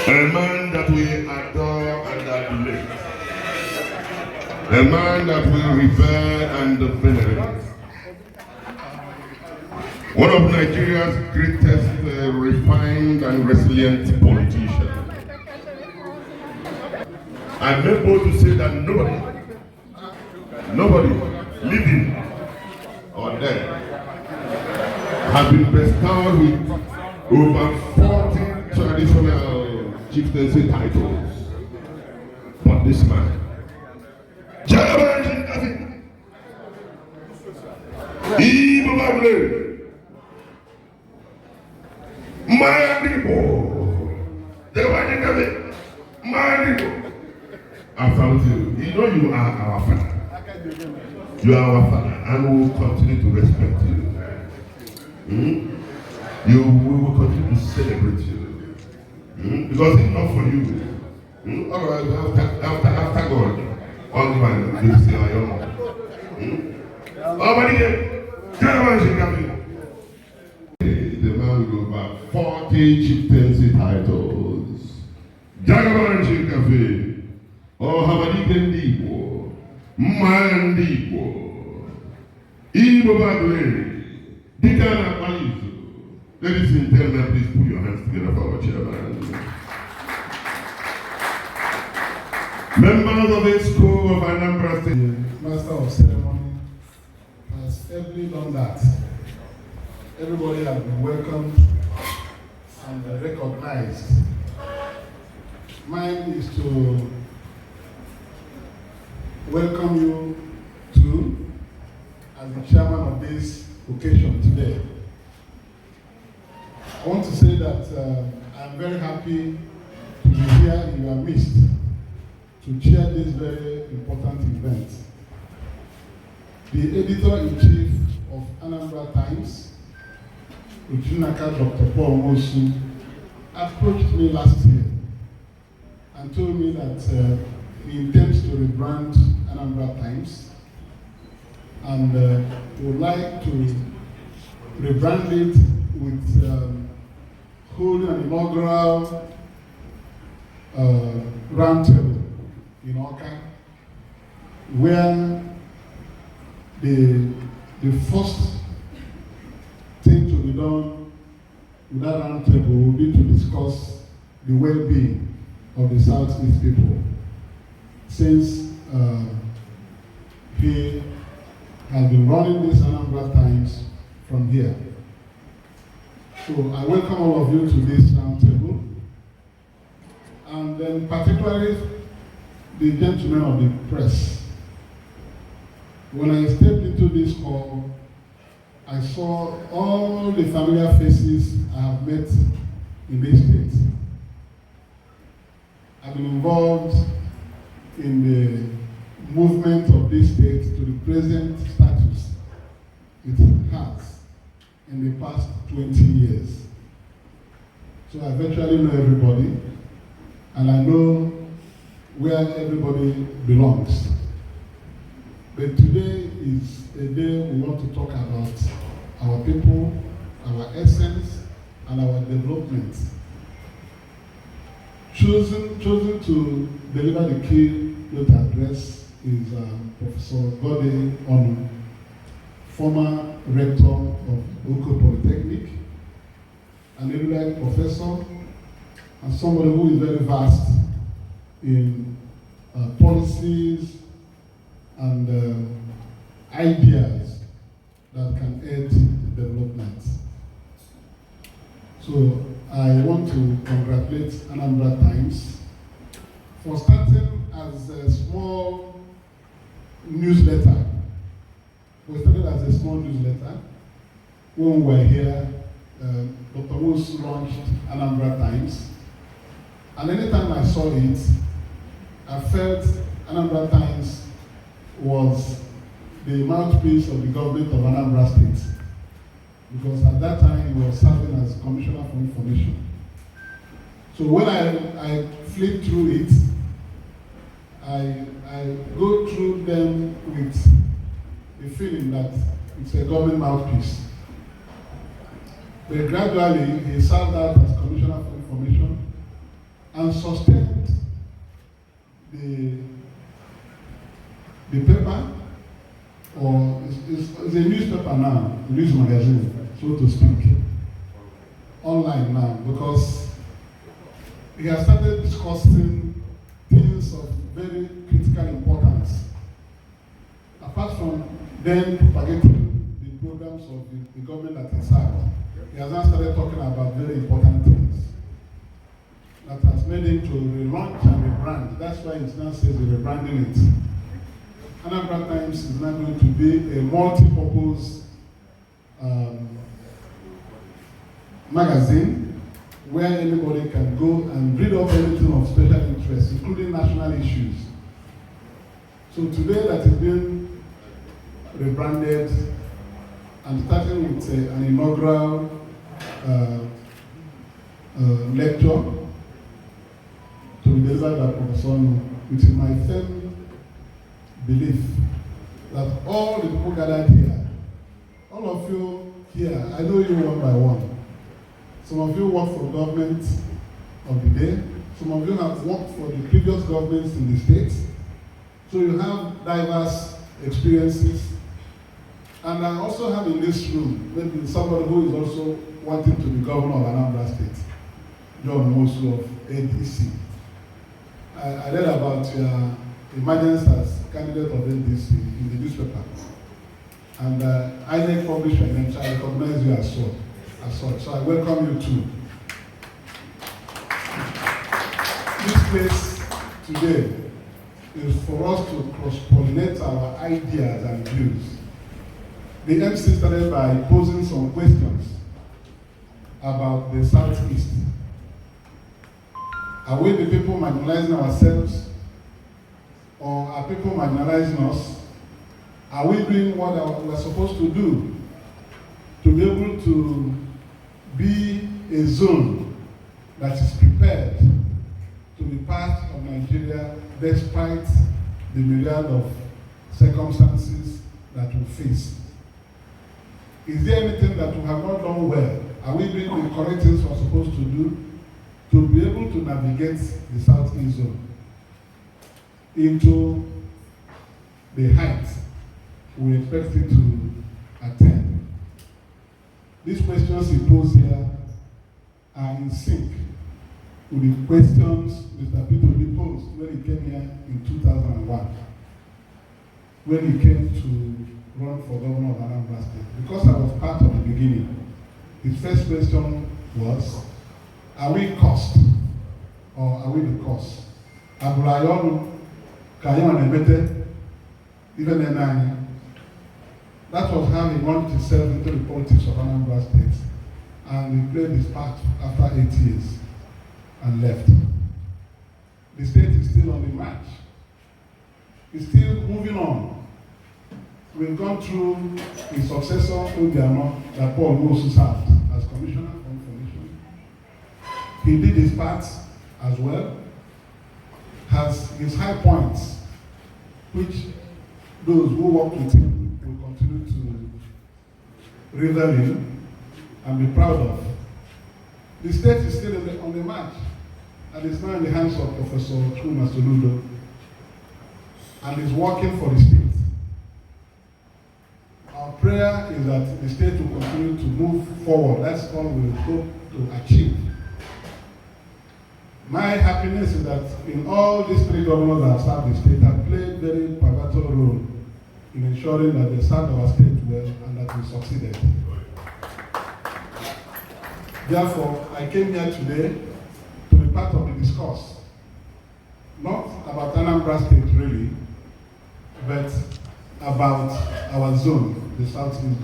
A man that we adore and admire. A man that we revere and venerate. One of Nigeria's greatest refined and resilient politicians. I'm able to say that nobody, living or dead, has been bestowed with over 40 traditional chieftaincy titles. But this man, I found you. You know you are our father. You are our father, and we will continue to respect you. We will continue to celebrate you. Because it's not for you. All right, after God, all the man will say, I the man with over 40 chieftaincy titles. Jagaban Chikafe. Oh, Hamadike Ndipo, Mandipo, Ibo Bagwe, Dikana Palizo. Ladies and gentlemen, please put your hands together for our chairman. Members of the school of Anambra State. The Master of Ceremony has every done that. Everybody has been welcomed and recognized. Mine is to welcome you to as the chairman of this occasion today. I want to say that I'm very happy to be here in your midst to chair this very important event. The editor-in-chief of Anambra Times, Ujunaka Dr. Paul Mosu, approached me last year and told me that he intends to rebrand Anambra Times and would like to rebrand it with holding an inaugural roundtable in Oka, where the first thing to be done with that roundtable will be to discuss the well-being of the Southeast people, since he has been running this Anambra Times from here. So I welcome all of you to this roundtable, and then particularly the gentlemen of the press. When I stepped into this hall, I saw all the familiar faces I have met in this state. I've been involved in the movement of this state to the present status it has in the past 20 years. So I virtually know everybody, and I know where everybody belongs. But today is a day we want to talk about our people, our essence, and our development. Chosen to deliver the keynote address is Professor Gode Onu, former rector of Oko Polytechnic, an erudite professor, and somebody who is very vast in policies and ideas that can aid development. So I want to congratulate Anambra Times for starting as a small newsletter. We started as a small newsletter. When we were here, Dr. Woods launched Anambra Times. And anytime I saw it, I felt Anambra Times was the mouthpiece of the government of Anambra State. Because at that time he was serving as Commissioner for Information. So when I flip through it, I go through them with the feeling that it's a government mouthpiece. But gradually he served out as Commissioner for Information, and and sustained the paper, or it's a newspaper now, news magazine, so to speak, online now, because he has started discussing things of very critical importance. Apart from then propagating the programs of the government that he served, he has now started talking about very important things that has made him to relaunch and rebrand. That's why it now says he's rebranding it. Anambra Times is now going to be a multi-purpose magazine where anybody can go and read up anything of special interest, including national issues. So today that is being rebranded and starting with an inaugural lecture to be delivered by Professor Umeh, which is my firm belief that all the people gathered here, all of you here, I know you one by one. Some of you work for government of the day. Some of you have worked for the previous governments in the states. So you have diverse experiences. And I also have in this room maybe somebody who is also wanting to be governor of Anambra State, John Mosu of ADC. I read about your emergence as candidate of ADC in the newspaper. And INEC published your name, so I recognize you as such. So I welcome you too. This place today is for us to cross-pollinate our ideas and views. The MC started by posing some questions about the Southeast. Are we the people marginalizing ourselves, or are people marginalizing us? Are we doing what we're supposed to do to be able to be a zone that is prepared to be part of Nigeria despite the myriad of circumstances that we face? Is there anything that we have not done well? Are we doing the correct things we're supposed to do to be able to navigate the Southeast zone into the heights we expect it to attain? These questions he posed here are in sync with the questions Mr. Victor Umeh posed when he came here in 2001, when he came to run for governor of Anambra State. Because I was part of the beginning, his first question was, are we cost or are we the cause? Abulayonu, Kayon Emete, even Enani. That was how he wanted himself into the politics of Anambra State. And he played his part after 8 years and left. The state is still on the march. It's still moving on. We've gone through his successor, Obiano, that Paul Mosu served as Commissioner for Information. He did his part as well, has his high points, which those who work with him will continue to revel in and be proud of. The state is still on the march, and it's now in the hands of Professor Umeh and is working for the state. Our prayer is that the state will continue to move forward. That's all we hope to achieve. My happiness is that in all these three governors that have served the state have played a very pivotal role in ensuring that they served our state well and that we succeeded. Therefore, I came here today to be part of the discourse, not about Anambra State really, but about our zone, the Southeast zone.